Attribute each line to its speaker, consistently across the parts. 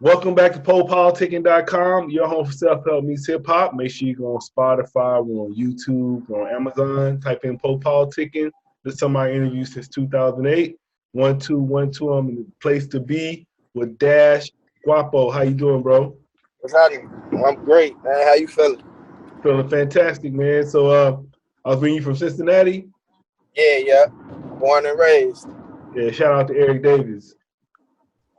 Speaker 1: Welcome back to PoPolitickin.com, your home for self-help meets hip-hop. Make sure you go on Spotify, we're on YouTube, we're on Amazon. Type in PoPolitickin. This is some of my interviews since 2008. 1212, I'm in the place to be with Dash Gwoppo. How you doing, bro?
Speaker 2: What's happening? I'm great, man. How you feeling?
Speaker 1: Feeling fantastic, man. So I was bringing you from Cincinnati.
Speaker 2: Yeah. Born and raised.
Speaker 1: Yeah, shout out to Eric Davis.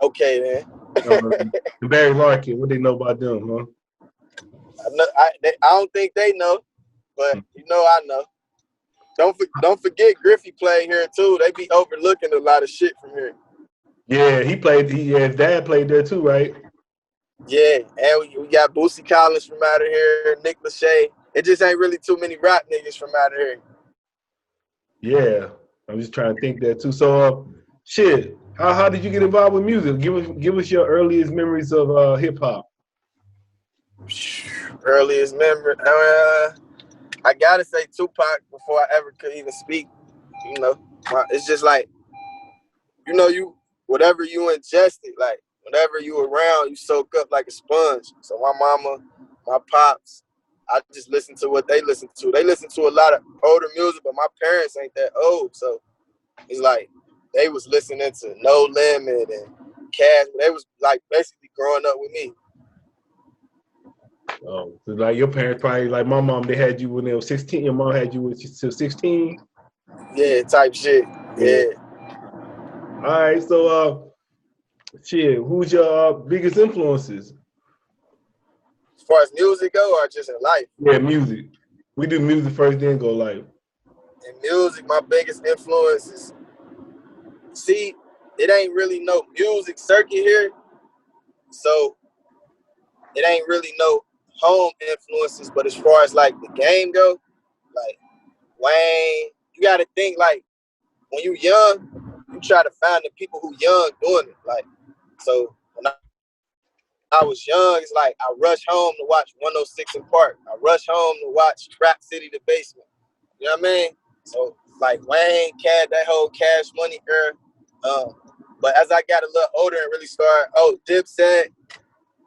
Speaker 2: Okay, man.
Speaker 1: And Barry Larkin. What they know about them, huh?
Speaker 2: I don't think they know, but I know. Don't forget Griffey played here too. They be overlooking a lot of shit from here.
Speaker 1: Yeah, his dad played there too, right?
Speaker 2: Yeah, and we got Boosie Collins from out of here, Nick Lachey. It just ain't really too many rap niggas from out of here.
Speaker 1: Yeah, I'm just trying to think that too. So, shit, how did you get involved with music? Give us your earliest memories of hip hop.
Speaker 2: Earliest memory, I gotta say Tupac before I ever could even speak. It's just like you whatever you ingested, like whenever you around, you soak up like a sponge. So my mama, my pops, I just listen to what they listen to. They listen to a lot of older music, but my parents ain't that old, so it's like they was listening to No Limit and Cash. They was like basically growing up with me.
Speaker 1: Oh, so like your parents probably like my mom. They had you when they were 16. Your mom had you when till 16.
Speaker 2: Yeah, type shit. Yeah.
Speaker 1: All right, so shit, who's your biggest influences?
Speaker 2: As far as music go, or just in life?
Speaker 1: Yeah, music. We do music first, then go life.
Speaker 2: In music, my biggest influences. See, it ain't really no music circuit here, so it ain't really no home influences. But as far as like the game go, like Wayne, you got to think like when you young, you try to find the people who young doing it. Like, so when I was young, it's like I rush home to watch 106 in Park. I rush home to watch Trap City the Basement. You know what I mean? So like Wayne, that whole Cash Money era. But as I got a little older and really started, Dipset,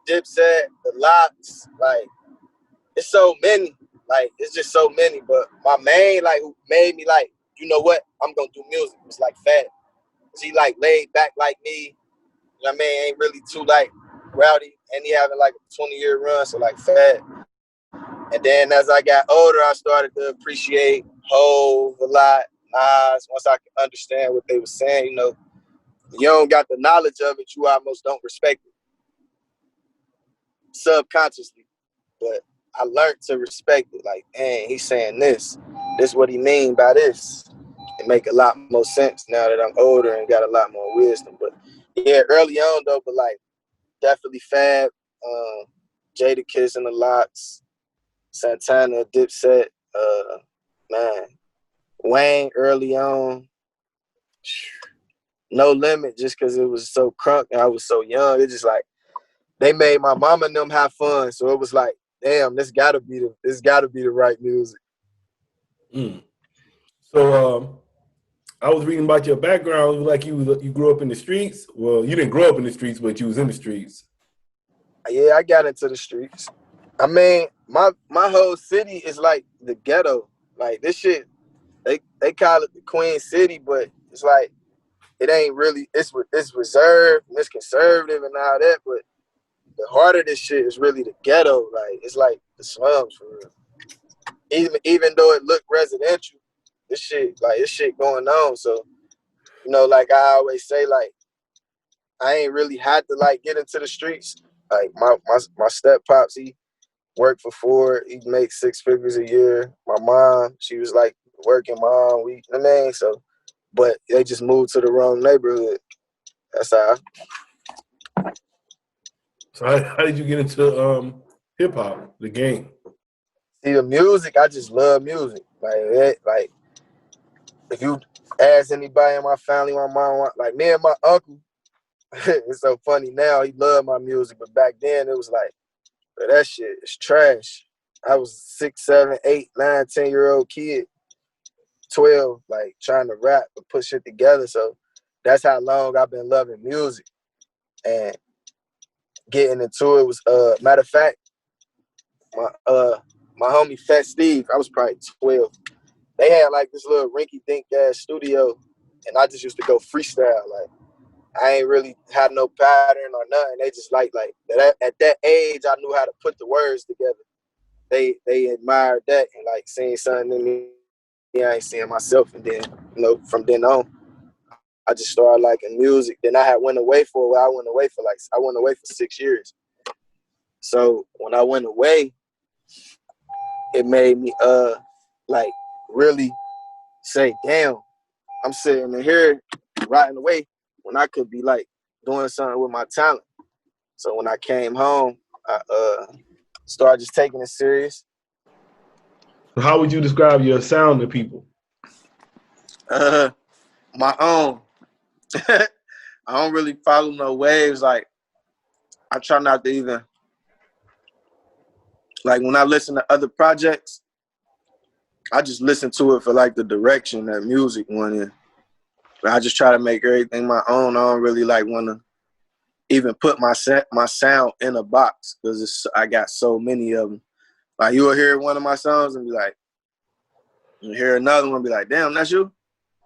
Speaker 2: the Locks, like it's so many. Like it's just so many. But my main, like, who made me like, you know what? I'm gonna do music. It's like Fat. He like laid back like me. You know what I mean? Ain't really too like rowdy. And he having like a 20-year run, so like Fat. And then as I got older, I started to appreciate Hove a lot, Nas. Once I could understand what they were saying, you don't got the knowledge of it, you almost don't respect it subconsciously. But I learned to respect it. Like, dang, he's saying this. This what he mean by this. It make a lot more sense now that I'm older and got a lot more wisdom. But yeah, early on though, but like definitely Fab, Jadakiss and the Locks, Santana, Dipset, man, Wayne early on. No Limit, just because it was so crunk and I was so young. It just like they made my mama and them have fun, so it was like, damn, this gotta be the right music.
Speaker 1: So I was reading about your background. It was like you grew up in the streets. Well, you didn't grow up in the streets, but you was in the streets.
Speaker 2: Yeah, I got into the streets. I mean, my whole city is like the ghetto. Like this shit, they call it the Queen City, but it's like it ain't really. It's reserved, and it's conservative and all that. But the heart of this shit is really the ghetto. Like it's like the slums for real. Even though it looked residential, this shit going on. So like I always say, like I ain't really had to like get into the streets. Like my step pops, he worked for Ford. He makes 6 figures a year. My mom, she was like working mom. So, but they just moved to the wrong neighborhood. That's how.
Speaker 1: So how did you get into hip hop, the game?
Speaker 2: See, the music, I just love music. Like if you ask anybody in my family, my mom, like me and my uncle, it's so funny now. He loved my music, but back then it was like, but that shit is trash. I was 6, 7, 8, 9, 10-year-old kid, 12, like trying to rap and put shit together. So that's how long I've been loving music. And getting into it was matter of fact, my homie Fat Steve, I was probably 12. They had like this little rinky dink ass studio, and I just used to go freestyle. Like I ain't really had no pattern or nothing. They just like that. At that age, I knew how to put the words together. They admired that and like seeing something in me I ain't seeing myself. And then from then on, I just started liking music. Then I went away for a while. I went away for 6 years. So when I went away, it made me like really say, damn, I'm sitting in here rotting away when I could be like doing something with my talent. So when I came home, I started just taking it serious.
Speaker 1: So how would you describe your sound to people?
Speaker 2: My own. I don't really follow no waves. Like I try not to even, like when I listen to other projects, I just listen to it for like the direction that music went in. But I just try to make everything my own. I don't really like want to even put my sound in a box because I got so many of them. Like you will hear one of my songs and be like, you hear another one and be like, damn, that's you?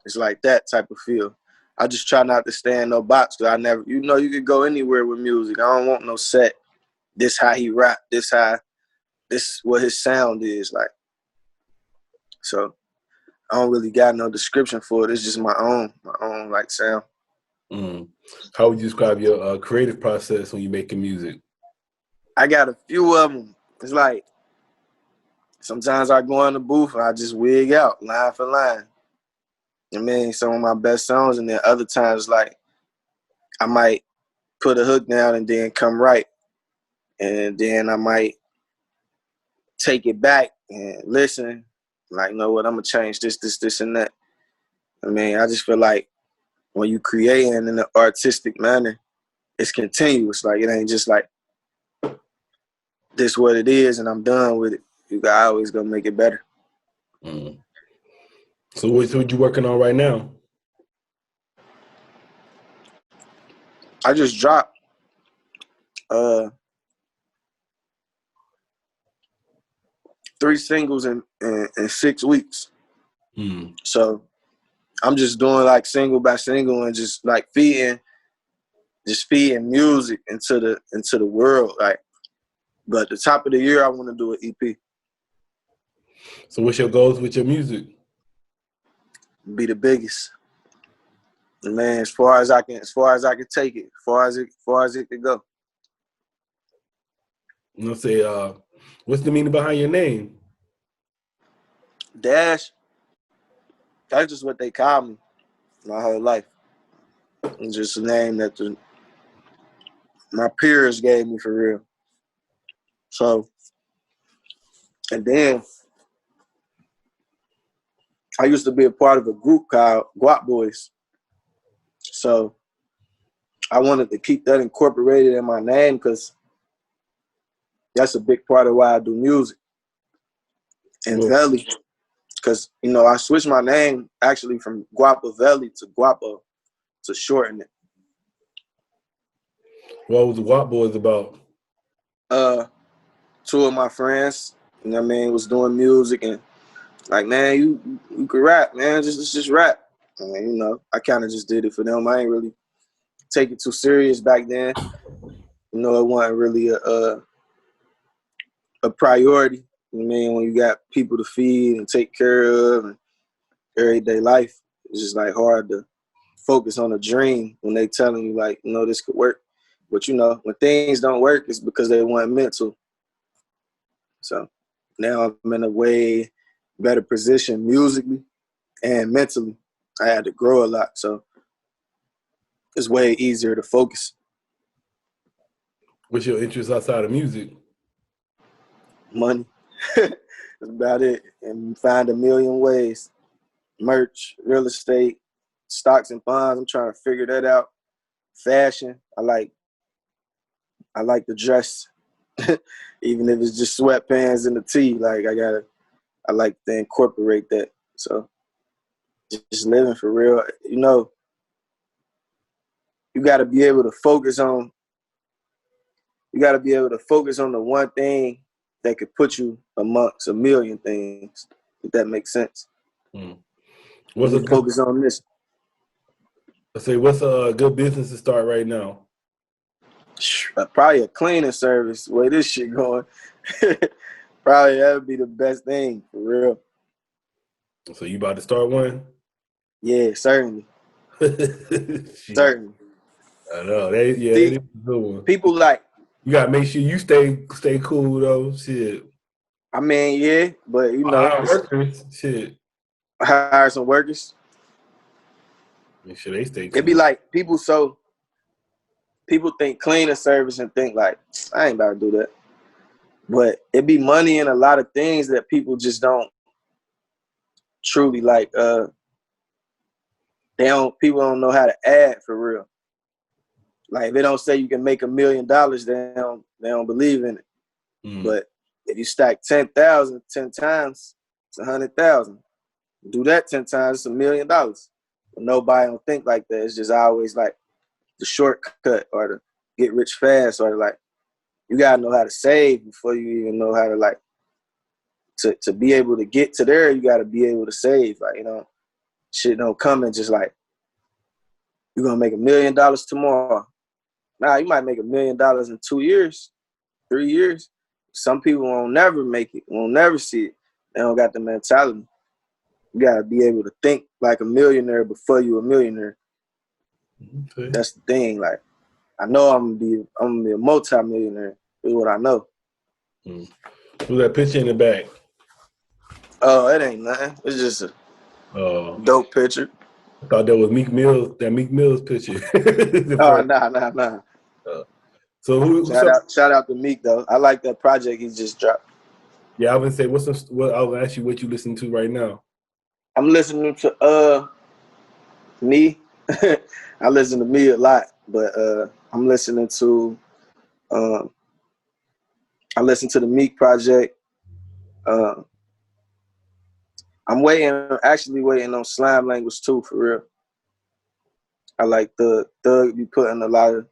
Speaker 2: It's like that type of feel. I just try not to stay in no box because I never, you could go anywhere with music. I don't want no set. This how he rap. This what his sound is like. So I don't really got no description for it. It's just my own like sound.
Speaker 1: Mm. How would you describe your creative process when you're making music?
Speaker 2: I got a few of them. It's like sometimes I go in the booth and I just wig out line for line. I mean, some of my best songs, and then other times like I might put a hook down and then come right, and then I might take it back and listen. Like, you know what? I'm gonna change this, and that. I mean, I just feel like when you creating in an artistic manner, it's continuous. Like it ain't just like this what it is and I'm done with it. You got always gonna make it better.
Speaker 1: Mm. So what you working on right now?
Speaker 2: I just dropped 3 singles in 6 weeks.
Speaker 1: Mm.
Speaker 2: So I'm just doing like single by single and just like feeding music into the world. Like, but at the top of the year, I want to do an EP.
Speaker 1: So what's your goals with your music?
Speaker 2: Be the biggest. Man, as far as I can take it, as far as it can go.
Speaker 1: And I'll say, what's the meaning behind your name?
Speaker 2: Dash. That's just what they call me my whole life. It's just a name that my peers gave me for real. So, and then I used to be a part of a group called Gwoppo. So I wanted to keep that incorporated in my name because that's a big part of why I do music. And Veli, because, I switched my name actually from Gwoppo Veli to Gwoppo to shorten it.
Speaker 1: What was the Gwoppo about?
Speaker 2: 2 of my friends, was doing music and like, man, you could rap, man. Just rap. I mean, I kind of just did it for them. I ain't really take it too serious back then. It wasn't really a priority. When you got people to feed and take care of and everyday life, it's just like hard to focus on a dream when they telling you like, this could work. But when things don't work, it's because they weren't meant to. So now I'm in a way better position musically and mentally. I had to grow a lot, so it's way easier to focus.
Speaker 1: What's your interest outside of music?
Speaker 2: Money. That's about it. And find a million ways. Merch, real estate, stocks and bonds. I'm trying to figure that out. Fashion. I like the dress. Even if it's just sweatpants and a tee. Like I like to incorporate that. So just living for real. You gotta be able to focus on You got to be able to focus on the one thing that could put you amongst a million things, if that makes sense.
Speaker 1: What's a good,
Speaker 2: focus on this.
Speaker 1: let's say, what's a good business to start right now?
Speaker 2: Probably a cleaning service. The way this shit going, probably that would be the best thing for real.
Speaker 1: So you about to start one?
Speaker 2: Yeah, certainly. Certainly.
Speaker 1: I know. That is a good one.
Speaker 2: People like,
Speaker 1: you gotta make sure you stay cool though. Shit.
Speaker 2: I mean, yeah, but you know,
Speaker 1: workers. Shit.
Speaker 2: Hire some workers.
Speaker 1: Make sure they stay cool.
Speaker 2: It'd be like people think cleaning service and think like, I ain't about to do that. But it be money in a lot of things that people just don't truly like. People don't know how to add for real. Like if they don't say you can make $1 million, they don't believe in it. But if you stack 10,000 10 times, it's 100,000. Do that 10 times, it's $1 million. But nobody don't think like that. It's just always like the shortcut or the get rich fast, or like you gotta know how to save before you even know how to like to be able to get to there. You gotta be able to save. Like, you know, shit don't come and just like you're gonna make $1 million tomorrow. Nah, you might make $1 million in 2 years, 3 years. Some people won't never make it, won't never see it. They don't got the mentality. You gotta be able to think like a millionaire before you a millionaire. Okay. That's the thing. Like, I know I'm gonna be a multi-millionaire. Is what I know.
Speaker 1: Who's that picture in the back?
Speaker 2: Oh, it ain't nothing. It's just a dope picture.
Speaker 1: I thought that was Meek Mill's picture.
Speaker 2: Oh, nah.
Speaker 1: So
Speaker 2: shout out to Meek though. I like that project he just dropped.
Speaker 1: Yeah, I was gonna say I was gonna ask you what you listen to right now.
Speaker 2: I'm listening to me. I listen to me a lot, but I'm listening to I listen to the Meek project. I'm actually waiting on Slime Language too, for real. I like the Thug be putting a lot of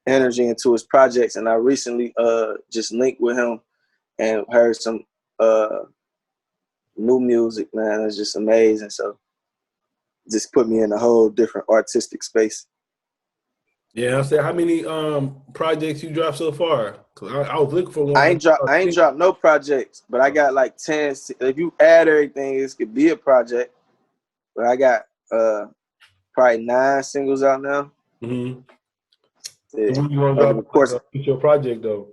Speaker 2: energy into his projects, and I recently just linked with him and heard some new music, man. It's just amazing. So just put me in a whole different artistic space.
Speaker 1: Yeah, I said, how many projects you dropped so far? Cause I was looking for one.
Speaker 2: I ain't dropped no projects, but I got like 10. If you add everything, this could be a project. But I got probably 9 singles out now.
Speaker 1: Mm-hmm.
Speaker 2: Yeah.
Speaker 1: So when you want to drop? Of course, your project though.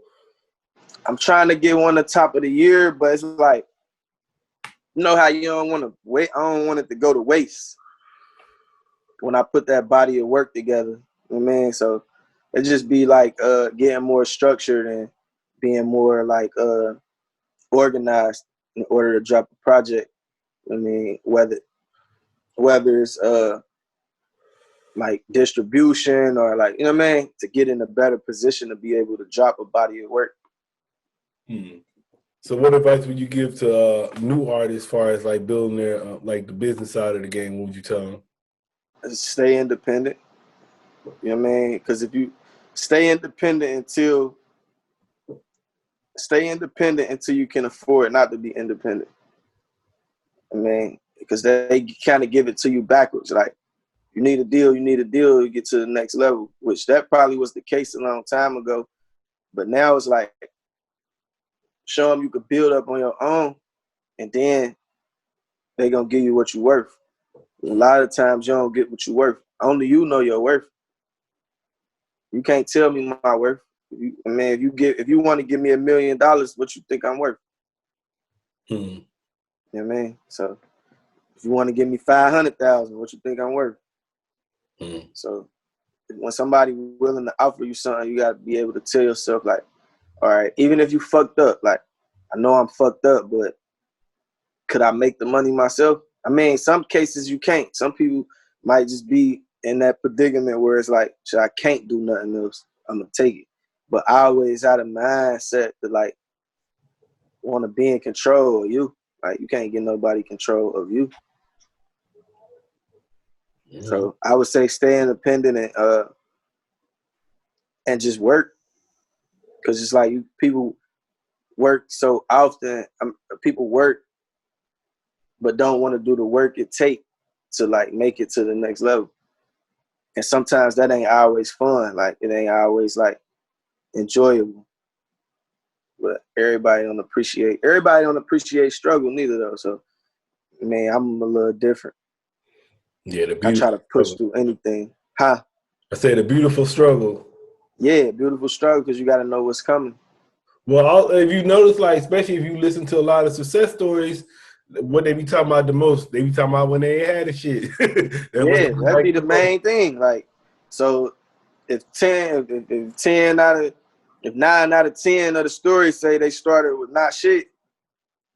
Speaker 2: I'm trying to get one the top of the year, but it's like, you know how you don't want to wait. I don't want it to go to waste when I put that body of work together. You know what I mean? So it just be like getting more structured and being more like organized in order to drop a project. I mean, whether it's like distribution or like, you know what I mean, to get in a better position to be able to drop a body of work.
Speaker 1: So what advice would you give to new artists as far as like building their like the business side of the game? What would you tell them?
Speaker 2: Stay independent. You know what I mean? Because if you stay independent until you can afford not to be independent. I mean, because they kind of give it to you backwards. Like, you need a deal, you get to the next level, which that probably was the case a long time ago. But now it's like, show them you could build up on your own, and then they're going to give you what you're worth. A lot of times you don't get what you're worth. Only you know your worth. You can't tell me my worth. If you want to give me $1 million, what you think I'm worth? You know what I mean? So if you want to give me 500,000, what you think I'm worth? So when somebody willing to offer you something, you got to be able to tell yourself like, all right, even if you fucked up, like, I know I'm fucked up, but could I make the money myself? I mean, some cases you can't. Some people might just be in that predicament where it's like, I can't do nothing else. I'm going to take it. But I always had a mindset to like want to be in control of you. Like, you can't get nobody control of you. So I would say stay independent and and just work. Because it's like people work so often. People work, but don't want to do the work it takes to like make it to the next level. And sometimes that ain't always fun. Like it ain't always like enjoyable. But everybody don't appreciate struggle neither though. So man, I'm a little different.
Speaker 1: Yeah, the
Speaker 2: I try
Speaker 1: beautiful
Speaker 2: to push
Speaker 1: struggle.
Speaker 2: through anything. Huh?
Speaker 1: I said a beautiful struggle.
Speaker 2: Yeah, beautiful struggle because you got to know what's coming.
Speaker 1: Well, if you notice, like, especially if you listen to a lot of success stories, what they be talking about the most, they be talking about when they ain't had the shit.
Speaker 2: Yeah, that'd be the main thing. Like, so if 9 out of 10 of the stories say they started with not shit,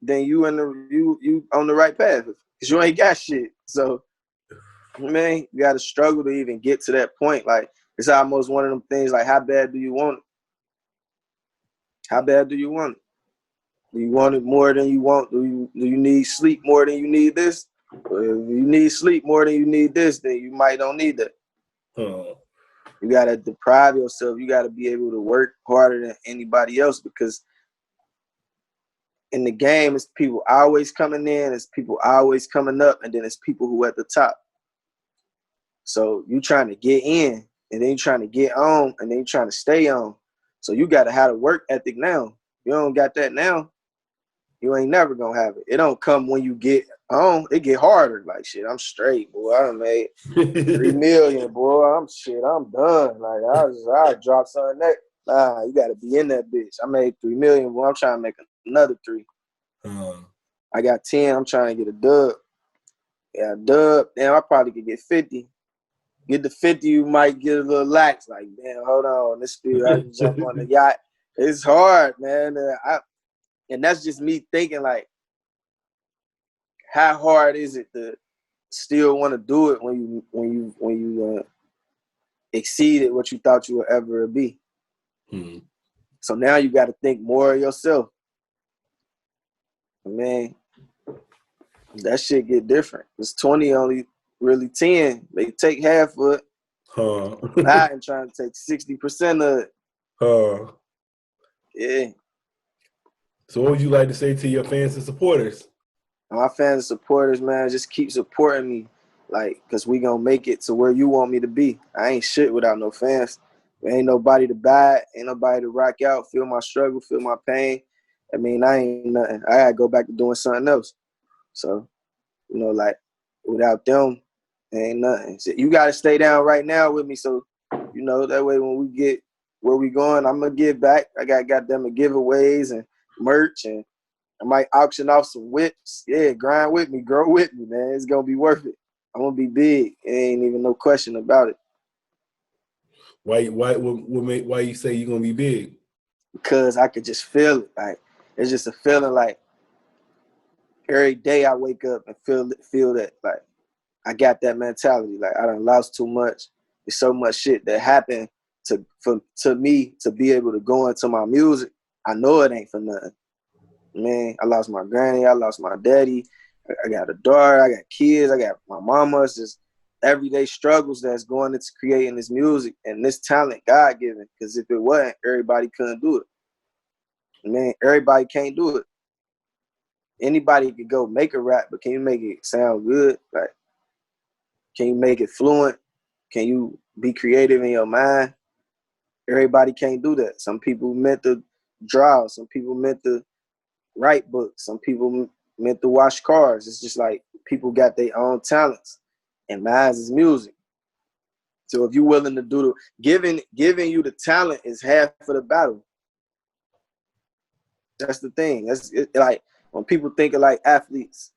Speaker 2: then you on the right path because you ain't got shit. So man, you got to struggle to even get to that point. Like it's almost one of them things. Like how bad do you want it? How bad do you want it? Do you want it more than you want? Do you need sleep more than you need this? Or if you need sleep more than you need this, then you might don't need that. You gotta deprive yourself. You gotta be able to work harder than anybody else because in the game, it's people always coming in, it's people always coming up, and then it's people who at the top. So you trying to get in, and then you trying to get on, and then you trying to stay on. So you gotta have a work ethic now. You don't got that now, you ain't never gonna have it. It don't come when you get on. It get harder. Like shit, I'm straight, boy. I done made 3 million, boy. I'm done. Like I drop something that. Nah, you gotta be in that bitch. I made 3 million, boy. I'm trying to make another 3. I got 10. I'm trying to get a dub. Yeah, dub. Damn, I probably could get 50. Get the 50, you might get a little lax. Like, damn, hold on. This dude, I can jump on the yacht. It's hard, man. And that's just me thinking, like, how hard is it to still want to do it when you exceeded what you thought you would ever be? So now you got to think more of yourself. Man, that shit get different. It's 20 only really 10. They take half of it. I'm trying to take 60% of it. Yeah.
Speaker 1: So what would you like to say to your fans and supporters?
Speaker 2: My fans and supporters, man, just keep supporting me. Like, because we going to make it to where you want me to be. I ain't shit without no fans. There ain't nobody to buy it. Ain't nobody to rock out, feel my struggle, feel my pain. I mean, I ain't nothing. I got to go back to doing something else. So, you know, like, without them, ain't nothing. So you got to stay down right now with me. So, you know, that way when we get where we going, I'm going to give back. I got them giveaways and merch, and I might auction off some whips. Yeah, grind with me, grow with me, man. It's going to be worth it. I'm going to be big. It ain't even no question about it.
Speaker 1: Why you say you're going to be big?
Speaker 2: Because I could just feel it. Like, it's just a feeling like every day I wake up and feel that, like, I got that mentality. Like, I done lost too much. There's so much shit that happened to me to be able to go into my music. I know it ain't for nothing. Man, I lost my granny. I lost my daddy. I got a daughter. I got kids. I got my mama. It's just everyday struggles that's going into creating this music and this talent God given. Because if it wasn't, everybody couldn't do it. Man, everybody can't do it. Anybody could go make a rap, but can you make it sound good? Like, can you make it fluent? Can you be creative in your mind? Everybody can't do that. Some people meant to draw. Some people meant to write books. Some people meant to wash cars. It's just like people got their own talents, and mine is music. So if you're willing to do giving you the talent is half of the battle. That's the thing. Like when people think of like athletes.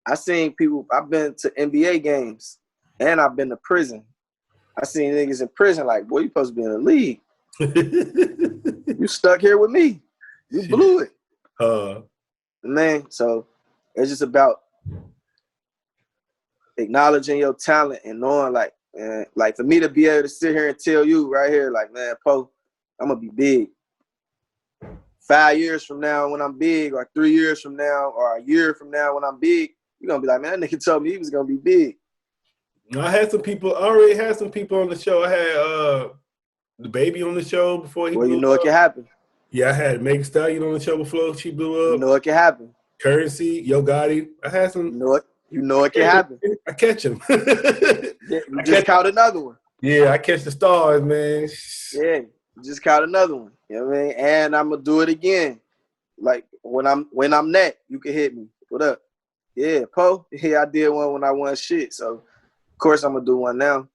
Speaker 2: I seen people. I've been to NBA games, and I've been to prison. I seen niggas in prison like, boy, you supposed to be in the league. You stuck here with me. You blew it. Man, so it's just about acknowledging your talent and knowing, like, man, like for me to be able to sit here and tell you right here, like, man, Po, I'm gonna be big. 5 years from now when I'm big, or 3 years from now, or a year from now when I'm big, you're gonna be like, man, that nigga told me he was gonna be big.
Speaker 1: I already had some people on the show. I had the baby on the show before he
Speaker 2: Well, you
Speaker 1: blew
Speaker 2: know it
Speaker 1: up.
Speaker 2: can happen.
Speaker 1: Yeah, I had Meg Stallion on the show before she blew
Speaker 2: You
Speaker 1: up.
Speaker 2: know it can happen.
Speaker 1: Currency, Yo Gotti. I had some.
Speaker 2: You know it can happen.
Speaker 1: I catch him.
Speaker 2: Yeah, you just caught another one.
Speaker 1: Yeah, I catch the stars, man.
Speaker 2: Yeah, you just caught another one. You know what I mean? And I'm gonna do it again. Like when I'm net, you can hit me. What up? Yeah, Po. Yeah, I did one when I won shit. So of course I'm gonna do one now.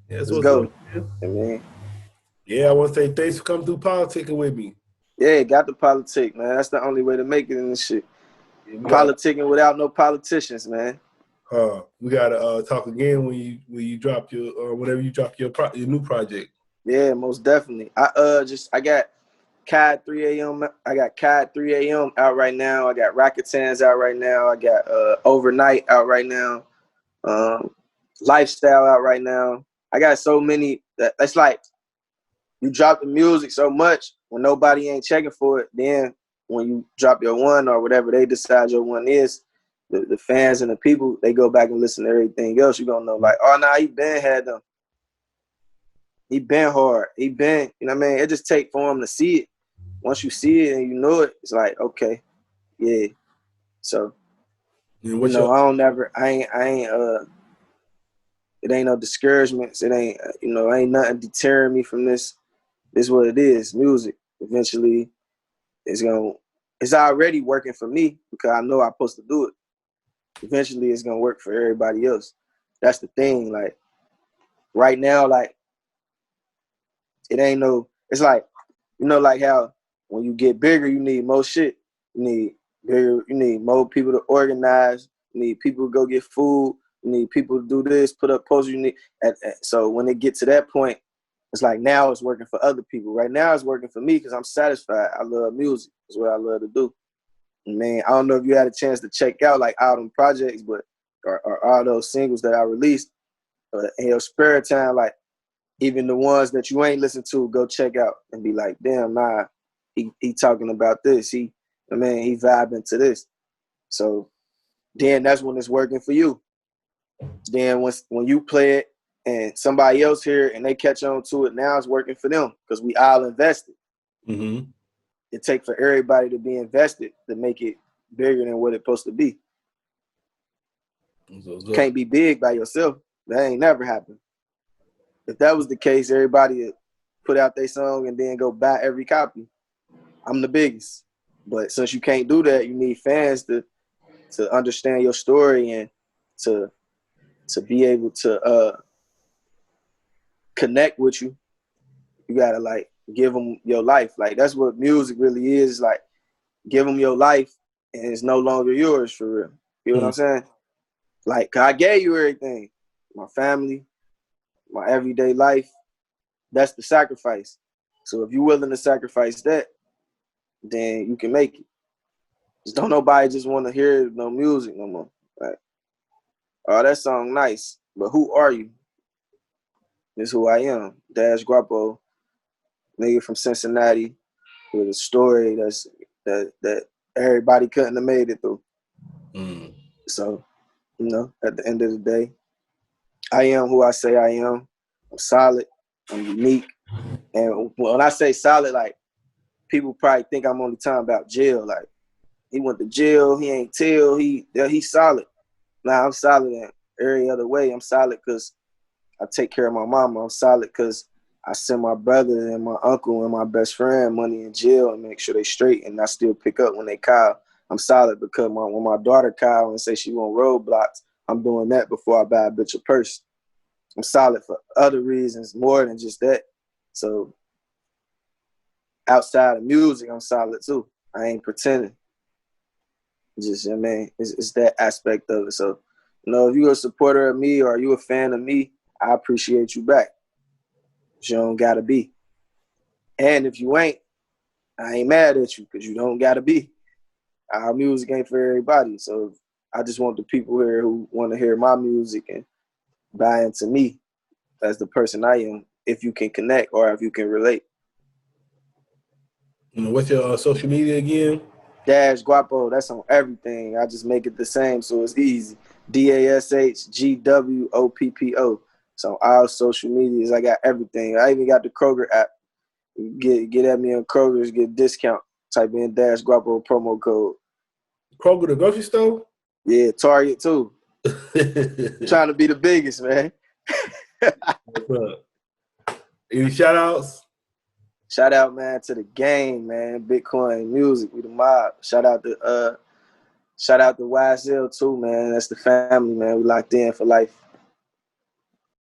Speaker 1: Yeah, that's
Speaker 2: Let's
Speaker 1: what's
Speaker 2: go.
Speaker 1: up, man.
Speaker 2: I mean,
Speaker 1: Yeah, I want to say thanks for coming through politicking with me.
Speaker 2: yeah, got the politic, man. That's the only way to make it in this shit.
Speaker 1: Yeah,
Speaker 2: Politicking without no politicians, man.
Speaker 1: We gotta talk again when you drop your whenever you drop your new project.
Speaker 2: Yeah, most definitely. I got CAD 3 a.m. I got CAD 3 a.m. out right now. I got Racketans out right now. I got Overnight out right now. Lifestyle out right now. I got so many that's like you drop the music so much when nobody ain't checking for it. Then when you drop your one or whatever they decide your one is, the fans and the people, they go back and listen to everything else. You're gonna know like, oh nah, he been had them. He been hard. He been, you know what I mean? It just take for him to see it. Once you see it and you know it, it's like, okay, yeah. So, you know, it ain't no discouragements. It ain't, ain't nothing deterring me from this. This is what it is, music. Eventually, it's already working for me because I know I'm supposed to do it. Eventually, it's gonna work for everybody else. That's the thing. Like, right now, like, it ain't no, it's like, like how when you get bigger, you need more shit. You need more people to organize. You need people to go get food. You need people to do this, put up posters. So when it get to that point, it's like now it's working for other people. Right now it's working for me because I'm satisfied. I love music. It's what I love to do. Man, I don't know if you had a chance to check out like all them projects, but or all those singles that I released. In your spare time, like even the ones that you ain't listened to, go check out and be like, damn, nah, he talking about this. He vibing to this. So then that's when it's working for you. Then when you play it and somebody else hear it and they catch on to it, now it's working for them because we all invested.
Speaker 1: Mm-hmm.
Speaker 2: It takes for everybody to be invested to make it bigger than what it's supposed to be. Can't be big by yourself. That ain't never happened. If that was the case, everybody would put out their song and then go buy every copy. I'm the biggest. But since you can't do that, you need fans to understand your story and to be able to connect with you. You gotta like give them your life. Like that's what music really is. Like give them your life, and it's no longer yours for real. You know what I'm saying? Like I gave you everything, my family, my everyday life. That's the sacrifice. So if you're willing to sacrifice that, then you can make it. Just don't nobody just want to hear no music no more. Like, oh, that song nice, but who are you? This is who I am. Dash Gwoppo, nigga from Cincinnati, with a story that everybody couldn't have made it through. So, at the end of the day, I am who I say I am. I'm solid. I'm unique. And when I say solid, like people probably think I'm only talking about jail. Like he went to jail, he ain't tell, he's solid. Nah, I'm solid in every other way. I'm solid because I take care of my mama. I'm solid because I send my brother and my uncle and my best friend money in jail and make sure they straight, and I still pick up when they call. I'm solid because when my daughter call and say she want roadblocks, I'm doing that before I buy a bitch a purse. I'm solid for other reasons more than just that. So outside of music, I'm solid too. I ain't pretending. Just, it's that aspect of it. So, if you're a supporter of me or you a fan of me, I appreciate you back. But you don't gotta be. And if you ain't, I ain't mad at you because you don't gotta be. Our music ain't for everybody. So I just want the people here who want to hear my music and buy into me as the person I am, if you can connect or if you can relate.
Speaker 1: What's your social media again?
Speaker 2: Dash Gwoppo, that's on everything. I just make it the same so it's easy. DASHGWOPPO. So all social medias, I got everything. I even got the Kroger app. Get at me on Kroger's, get a discount. Type in -Gwoppo promo code.
Speaker 1: Kroger, the grocery store?
Speaker 2: Yeah, Target too. Trying to be the biggest, man.
Speaker 1: What's up? Any shout outs?
Speaker 2: Shout out, man, to the game, man. Bitcoin music, we the mob. Shout out to YSL too, man. That's the family, man. We locked in for life.